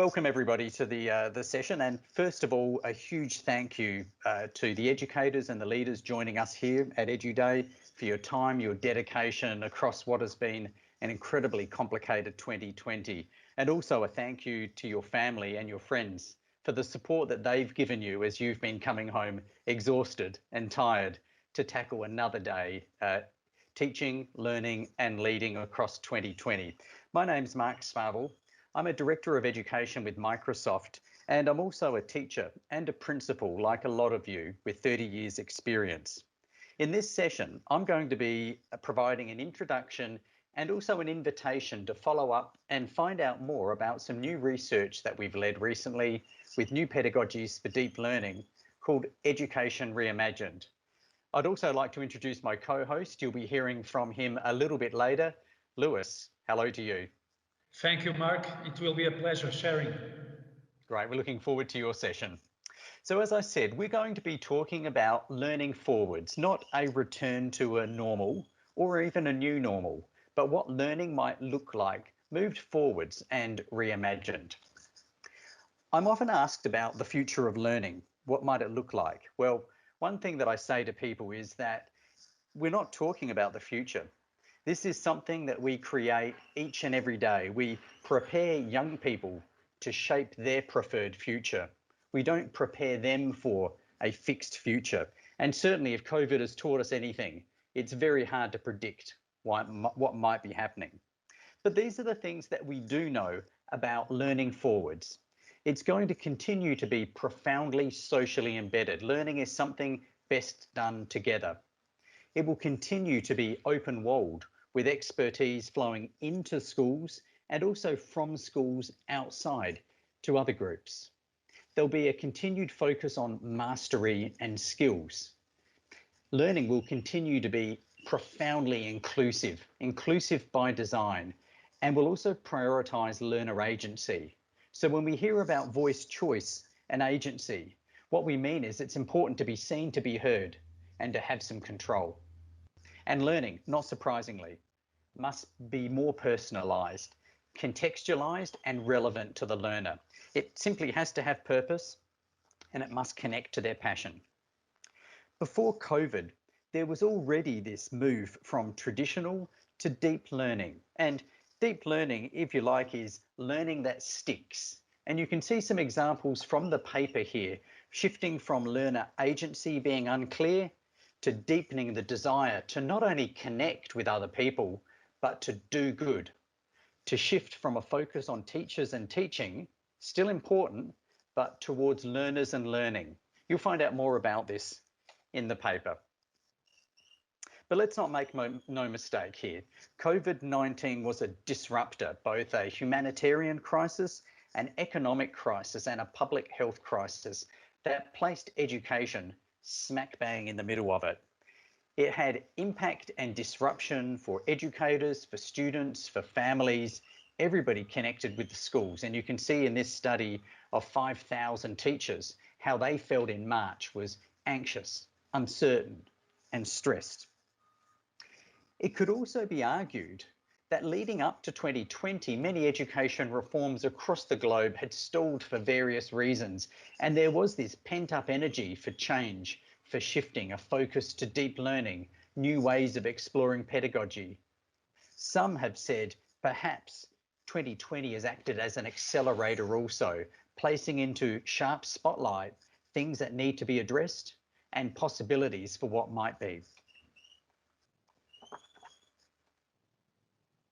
Welcome everybody to the session, and first of all, a huge thank you to the educators and the leaders joining us here at EduDay for your time, your dedication across what has been an incredibly complicated 2020, and also a thank you to your family and your friends for the support that they've given you as you've been coming home exhausted and tired to tackle another day teaching, learning and leading across 2020. My name's Mark Sparvel. I'm a Director of Education with Microsoft, and I'm also a teacher and a principal like a lot of you with 30 years experience. In this session, I'm going to be providing an introduction and also an invitation to follow up and find out more about some new research that we've led recently with new pedagogies for deep learning called Education Reimagined. I'd also like to introduce my co-host. You'll be hearing from him a little bit later. Lewis, hello to you. Thank you, Mark. It will be a pleasure sharing. Great, we're looking forward to your session. So as I said, we're going to be talking about learning forwards, not a return to a normal or even a new normal, but what learning might look like moved forwards and reimagined. I'm often asked about the future of learning. What might it look like? Well, one thing that I say to people is that we're not talking about the future. This is something that we create each and every day. We prepare young people to shape their preferred future. We don't prepare them for a fixed future. And certainly if COVID has taught us anything, it's very hard to predict what might be happening. But these are the things that we do know about learning forwards. It's going to continue to be profoundly socially embedded. Learning is something best done together. It will continue to be open-walled, with expertise flowing into schools and also from schools outside to other groups. There'll be a continued focus on mastery and skills. Learning will continue to be profoundly inclusive by design, and will also prioritise learner agency. So when we hear about voice, choice and agency, what we mean is it's important to be seen, to be heard, and to have some control. And learning, not surprisingly, must be more personalised, contextualised and relevant to the learner. It simply has to have purpose, and it must connect to their passion. Before COVID, there was already this move from traditional to deep learning. And deep learning, if you like, is learning that sticks. And you can see some examples from the paper here, shifting from learner agency being unclear to deepening the desire to not only connect with other people, but to do good, to shift from a focus on teachers and teaching, still important, but towards learners and learning. You'll find out more about this in the paper. But let's not make no mistake here. COVID-19 was a disruptor, both a humanitarian crisis, an economic crisis, and a public health crisis that placed education smack bang in the middle of it. It had impact and disruption for educators, for students, for families, everybody connected with the schools. And you can see in this study of 5,000 teachers, how they felt in March was anxious, uncertain, and stressed. It could also be argued that leading up to 2020, many education reforms across the globe had stalled for various reasons, and there was this pent-up energy for change, for shifting, a focus to deep learning, new ways of exploring pedagogy. Some have said perhaps 2020 has acted as an accelerator also, placing into sharp spotlight things that need to be addressed and possibilities for what might be.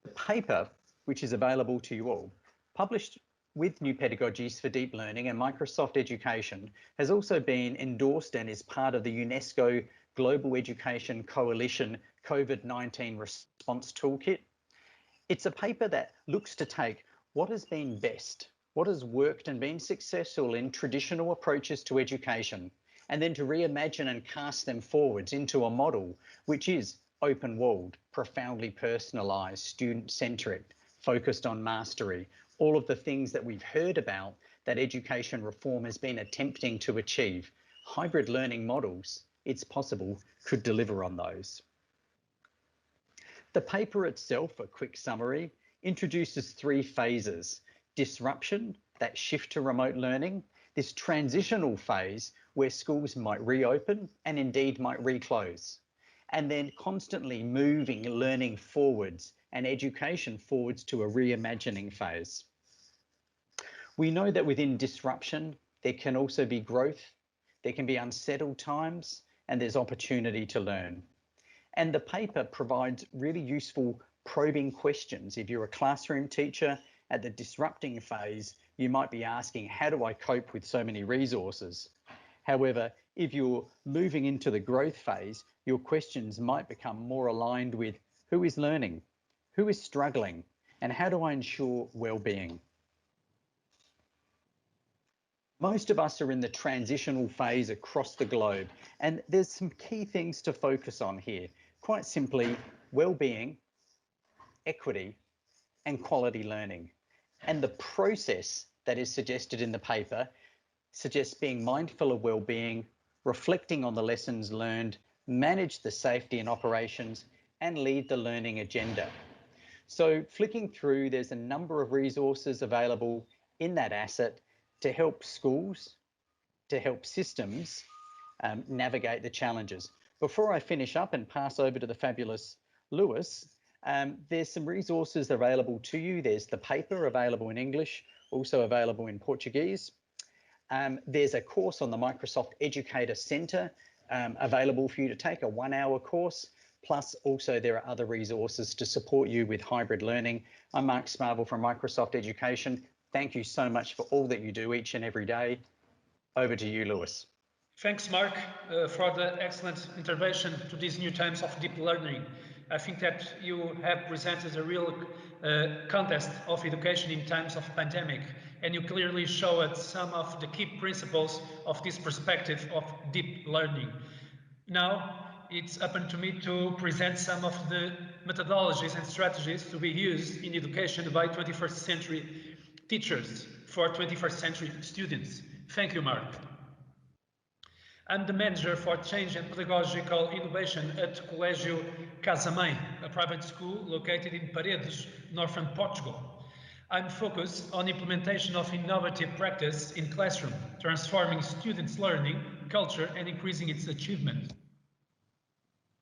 The paper, which is available to you all, published with new pedagogies for deep learning and Microsoft Education, has also been endorsed and is part of the UNESCO Global Education Coalition COVID-19 Response Toolkit. It's a paper that looks to take what has been best, what has worked and been successful in traditional approaches to education, and then to reimagine and cast them forwards into a model which is open-walled, profoundly personalised, student-centric, focused on mastery, all of the things that we've heard about that education reform has been attempting to achieve. Hybrid learning models, it's possible, could deliver on those. The paper itself, a quick summary, introduces three phases: disruption, that shift to remote learning, this transitional phase where schools might reopen and indeed might reclose, and then constantly moving learning forwards and education forwards to a reimagining phase. We know that within disruption, there can also be growth, there can be unsettled times, and there's opportunity to learn. And the paper provides really useful probing questions. If you're a classroom teacher at the disrupting phase, you might be asking, how do I cope with so many resources? However, if you're moving into the growth phase, your questions might become more aligned with who is learning, who is struggling, and how do I ensure well-being? Most of us are in the transitional phase across the globe, and there's some key things to focus on here. Quite simply, well-being, equity, and quality learning. And the process that is suggested in the paper suggests being mindful of well-being, reflecting on the lessons learned, manage the safety and operations, and lead the learning agenda. So flicking through, there's a number of resources available in that asset to help schools, to help systems navigate the challenges. Before I finish up and pass over to the fabulous Lewis, there's some resources available to you. There's the paper available in English, also available in Portuguese. There's a course on the Microsoft Educator Centre available for you to take, a 1-hour course. Plus, also there are other resources to support you with hybrid learning. I'm Mark Smarvel from Microsoft Education. Thank you so much for all that you do each and every day. Over to you, Lewis. Thanks, Mark, for the excellent intervention to these new times of deep learning. I think that you have presented a real contest of education in times of pandemic, and you clearly showed some of the key principles of this perspective of deep learning. Now, it's up to me to present some of the methodologies and strategies to be used in education by 21st century teachers for 21st century students. Thank you, Mark. I'm the manager for change and pedagogical innovation at Colégio Casa Mãe, a private school located in Paredes, northern Portugal. I'm focused on implementation of innovative practice in classroom, transforming students' learning, culture, and increasing its achievement.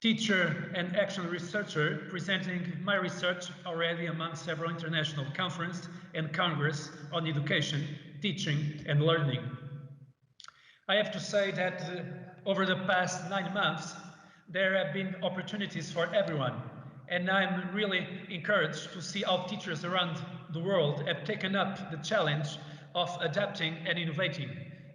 Teacher and action researcher, presenting my research already among several international conferences and congress on education, teaching, and learning. I have to say that over the past 9 months, there have been opportunities for everyone, and I'm really encouraged to see how teachers around the world have taken up the challenge of adapting and innovating.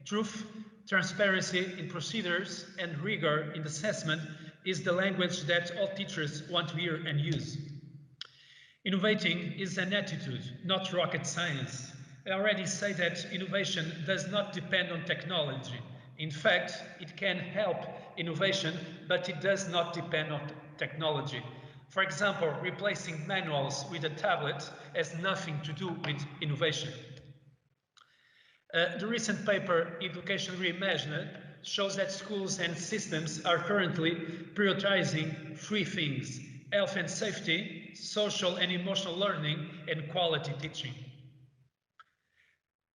Truth, transparency in procedures, and rigor in assessment is the language that all teachers want to hear and use. Innovating is an attitude, not rocket science. I already say that innovation does not depend on technology. In fact, it can help innovation, but it does not depend on technology. For example, replacing manuals with a tablet has nothing to do with innovation. The recent paper, Education Reimagined, shows that schools and systems are currently prioritizing 3 things: health and safety, social and emotional learning, and quality teaching.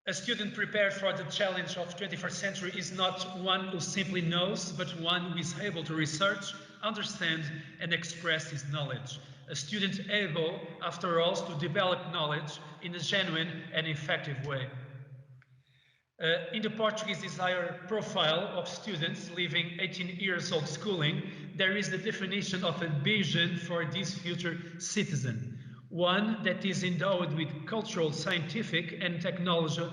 A student prepared for the challenge of 21st century is not one who simply knows, but one who is able to research, understand, and express his knowledge. A student able, after all, to develop knowledge in a genuine and effective way. In the Portuguese Desire profile of students leaving 18 years old schooling, there is the definition of a vision for this future citizen. One that is endowed with cultural, scientific, and technological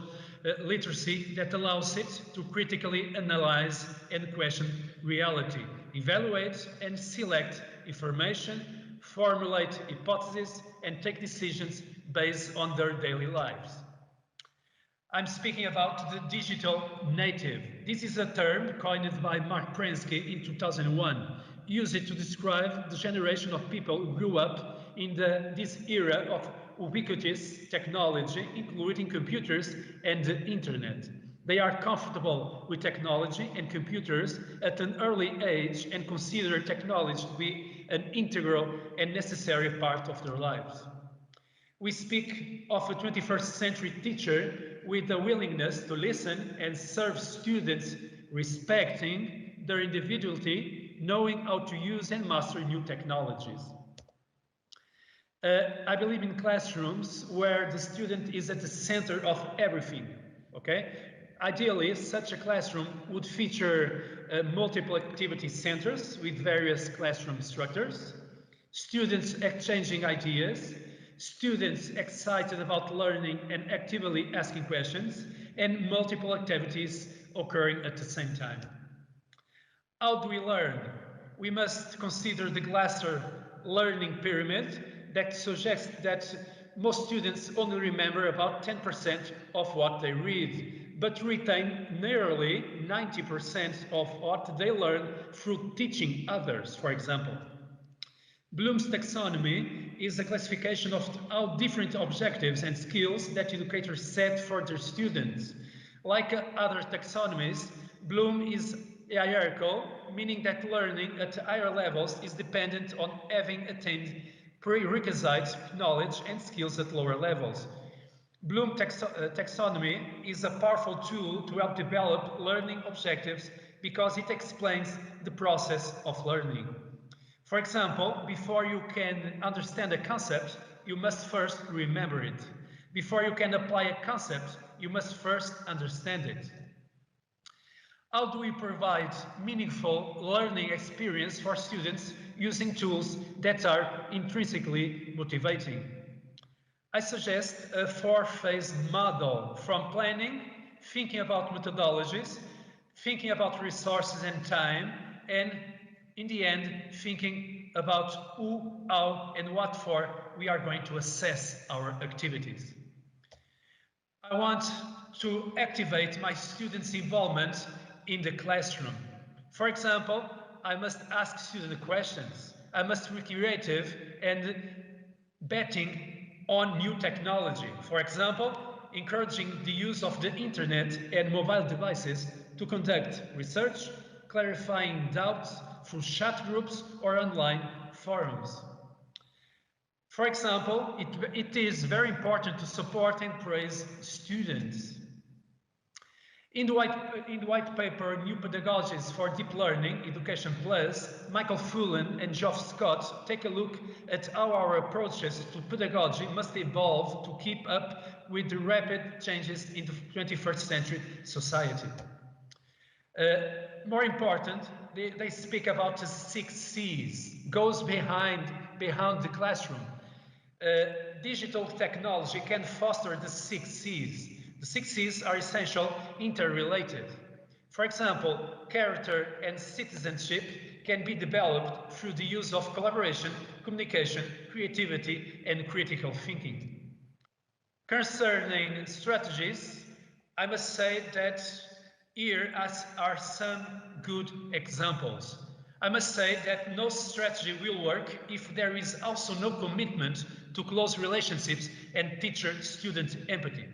literacy that allows it to critically analyze and question reality, evaluate and select information, formulate hypotheses, and take decisions based on their daily lives. I'm speaking about the digital native. This is a term coined by Mark Prensky in 2001, used to describe the generation of people who grew up in this era of ubiquitous technology, including computers and the internet. They are comfortable with technology and computers at an early age and consider technology to be an integral and necessary part of their lives. We speak of a 21st century teacher with a willingness to listen and serve students, respecting their individuality, knowing how to use and master new technologies. I believe in classrooms where the student is at the center of everything, okay? Ideally, such a classroom would feature multiple activity centers with various classroom structures, students exchanging ideas, students excited about learning and actively asking questions, and multiple activities occurring at the same time. How do we learn? We must consider the Glasser learning pyramid that suggests that most students only remember about 10% of what they read, but retain nearly 90% of what they learn through teaching others, for example. Bloom's taxonomy is a classification of how different objectives and skills that educators set for their students. Like other taxonomies, Bloom is hierarchical, meaning that learning at higher levels is dependent on having attained prerequisite knowledge and skills at lower levels. Bloom taxonomy is a powerful tool to help develop learning objectives because it explains the process of learning. For example, before you can understand a concept, you must first remember it. Before you can apply a concept, you must first understand it. How do we provide meaningful learning experience for students using tools that are intrinsically motivating? I suggest a four-phase model from planning, thinking about methodologies, thinking about resources and time, and in the end, thinking about who, how, and what for we are going to assess our activities. I want to activate my students' involvement in the classroom. For example, I must ask student questions. I must be creative and betting on new technology. For example, encouraging the use of the internet and mobile devices to conduct research, clarifying doubts through chat groups or online forums. For example, it is very important to support and praise students. In the white paper, New Pedagogies for Deep Learning, Education Plus, Michael Fullan and Geoff Scott take a look at how our approaches to pedagogy must evolve to keep up with the rapid changes in the 21st century society. More important, they speak about the 6 C's, goes behind the classroom. Digital technology can foster the 6 C's. The 6 C's are essential, interrelated. For example, character and citizenship can be developed through the use of collaboration, communication, creativity, and critical thinking. Concerning strategies, I must say that here are some good examples. I must say that no strategy will work if there is also no commitment to close relationships and teacher-student empathy.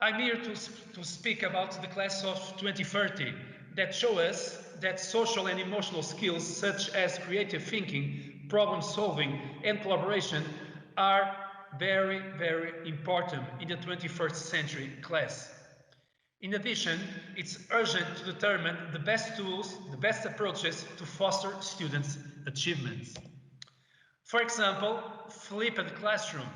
I'm here to speak about the class of 2030 that show us that social and emotional skills such as creative thinking, problem solving, and collaboration are very, very important in the 21st century class. In addition, it's urgent to determine the best tools, the best approaches to foster students' achievements. For example, flipped classroom.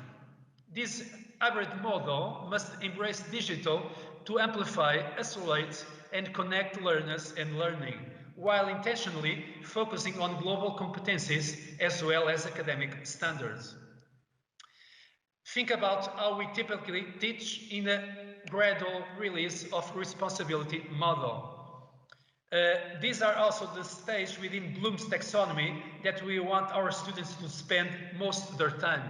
This hybrid model must embrace digital to amplify, isolate, and connect learners and learning, while intentionally focusing on global competencies as well as academic standards. Think about how we typically teach in a gradual release of responsibility model. These are also the stage within Bloom's taxonomy that we want our students to spend most of their time.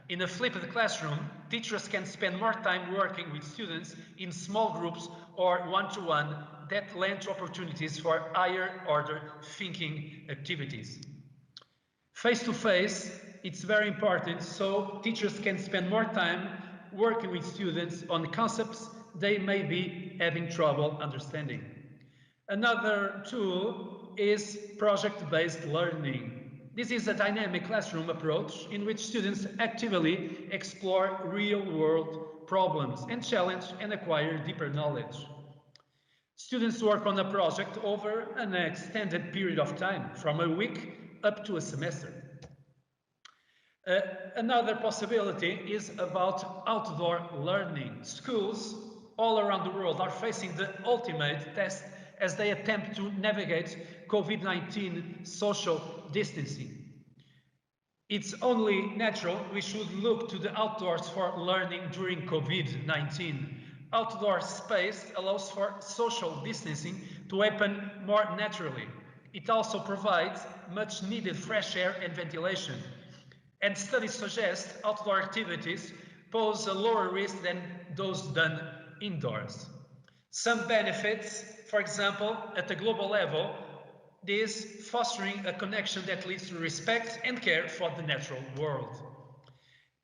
In a flipped classroom, teachers can spend more time working with students in small groups or one-to-one that lend to opportunities for higher order thinking activities. Face-to-face, it's very important so teachers can spend more time working with students on concepts they may be having trouble understanding. Another tool is project-based learning. This is a dynamic classroom approach in which students actively explore real-world problems and challenge and acquire deeper knowledge. Students work on a project over an extended period of time, from a week up to a semester. Another possibility is about outdoor learning. Schools all around the world are facing the ultimate test as they attempt to navigate COVID-19 social distancing. It's only natural we should look to the outdoors for learning during COVID-19. Outdoor space allows for social distancing to happen more naturally. It also provides much needed fresh air and ventilation. And studies suggest outdoor activities pose a lower risk than those done indoors. Some benefits, for example, at a global level, this fostering a connection that leads to respect and care for the natural world.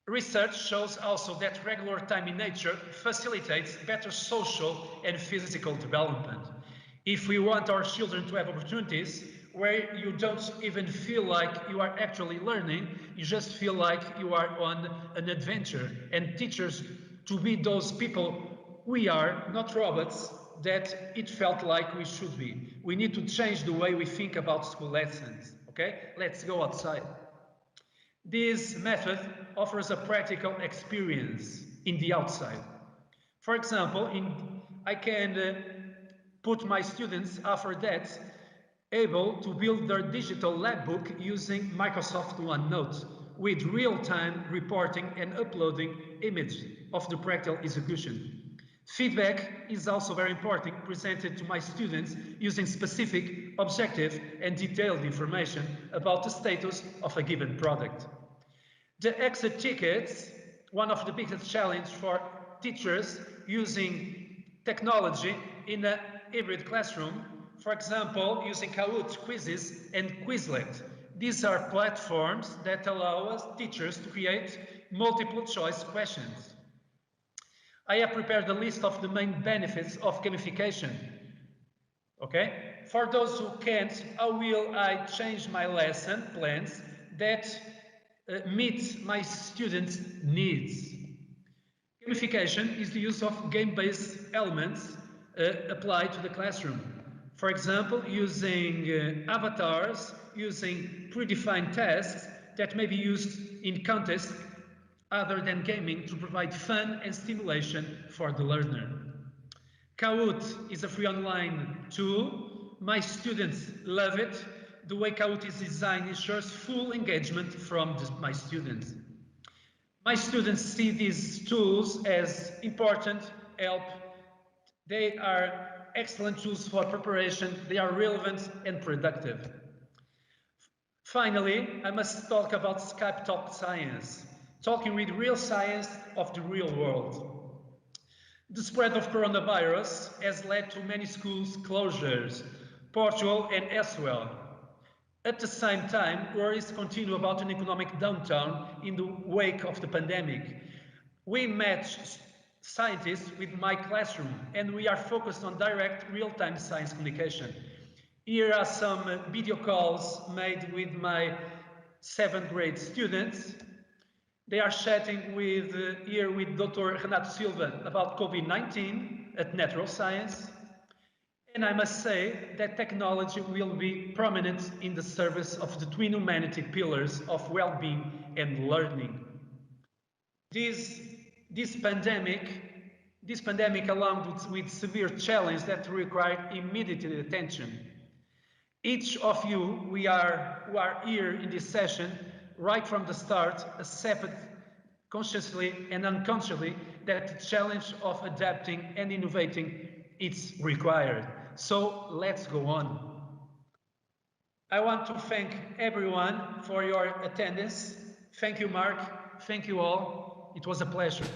Research shows also that regular time in nature facilitates better social and physical development. If we want our children to have opportunities where you don't even feel like you are actually learning, you just feel like you are on an adventure, and teachers to be those people we are, not robots, that it felt like we should be. We need to change the way we think about school lessons, okay? Let's go outside. This method offers a practical experience in the outside. For example, I can put my students after that able to build their digital lab book using Microsoft OneNote with real-time reporting and uploading images of the practical execution. Feedback is also very important, presented to my students using specific, objective, and detailed information about the status of a given product. The exit tickets, one of the biggest challenges for teachers using technology in a hybrid classroom, for example, using Kahoot, quizzes, and Quizlet. These are platforms that allow us teachers to create multiple choice questions. I have prepared a list of the main benefits of gamification. Okay? For those who can't, how will I change my lesson plans that meet my students' needs? Gamification is the use of game-based elements applied to the classroom. For example, using avatars, using predefined tasks that may be used in contests other than gaming to provide fun and stimulation for the learner. Kahoot is a free online tool. My students love it. The way Kahoot is designed ensures full engagement from my students. My students see these tools as important help. They are excellent tools for preparation. They are relevant and productive. Finally, I must talk about Skype Talk Science, talking with real science of the real world. The spread of coronavirus has led to many schools closures, Portugal and elsewhere. At the same time, worries continue about an economic downturn in the wake of the pandemic. We match scientists with my classroom, and we are focused on direct real-time science communication. Here are some video calls made with my 7th grade students. They are chatting here with Dr. Renato Silva about COVID-19 at Natural Science. And I must say that technology will be prominent in the service of the twin humanity pillars of well-being and learning. This pandemic, along with severe challenges that require immediate attention. Each of you who are here in this session, right from the start, accepted consciously and unconsciously that the challenge of adapting and innovating is required. So let's go on. I want to thank everyone for your attendance. Thank you, Mark. Thank you all. It was a pleasure.